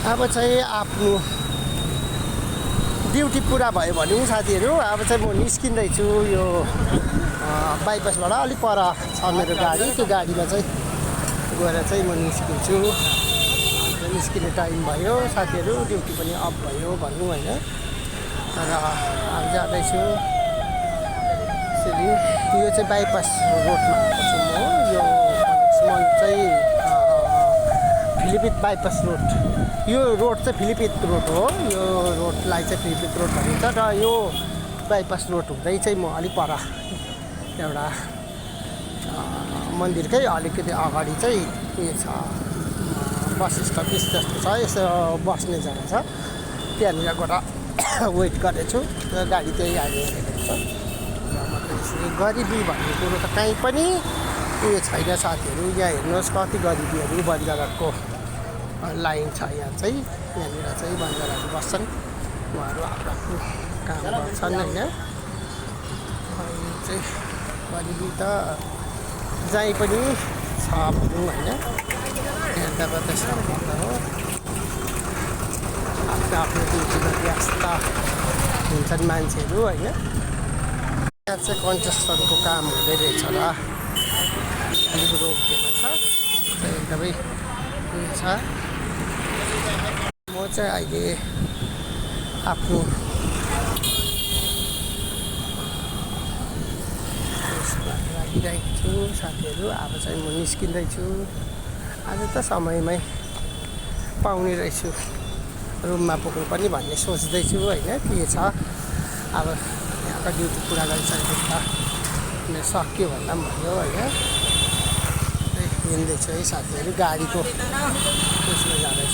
अब चाहिँ आफ्नो ड्युटी पुरा भयो भने साथीहरू अब चाहिँ म निस्किँदैछु यो बाइपासबाट अलिक पर छ मेरो गाडी त्यो गाडीमा चाहिँ गएर चाहिँ म निस्किन्छु निस्किने टाइम भयो साथीहरू ड्युटी पनि अफ भयो भनौँ होइन तर अब जाँदैछु यसरी यो चाहिँ बाइपास रोडमा आएको छु म यो म चाहिँ फिलिपित बाइपास रोड यो रोड चाहिँ फिलिपित रोड हो यो रोडलाई चाहिँ फिलिपित रोड भनिन्छ र यो बाइपास रोड हुँदै चाहिँ म अलिक पर एउटा मन्दिरकै अलिकति अगाडि चाहिँ उयो छ बस स्टप जस्तो छ यसो बस्ने जग्गा छ त्यहाँनिर गएर वेट गरेछु र गाडी त्यही आइरहेको छ गरिबी भन्ने कुरो त कहीँ पनि उयो छैन साथीहरू यहाँ हेर्नुहोस् कति गरिबीहरू बन्जाराको लाइन छ यहाँ चाहिँ यहाँनिर चाहिँ बन्जाराहरू बस्छन् उहाँहरू आफ्नो आफ्नो काम गर्छन् होइन चाहिँ गरिबी त जहीँ पनि छ भनौँ होइन हेर्दाको त्यस्तो हो आफ्नो आफ्नो ड्युटीमा व्यस्त हुन्छन् मान्छेहरू होइन यहाँ चाहिँ कन्स्ट्रक्सनको काम हुँदै रहेछ र अलिक रोकिएको छ एकदमै उयो छ म चाहिँ अहिले आफ्नो लागिरहेको छु साथीहरू अब चाहिँ म निस्किँदैछु आज त समयमै पाउने रहेछु रुममा पुग्नु पनि भन्ने सोच्दैछु होइन के छ अब यहाँको ड्युटी पुरा गरिसकेपछि त सक्यो भन्दा पनि भयो होइन हिँड्दैछु है साथीहरू गाडीको उसमा जाँदैछु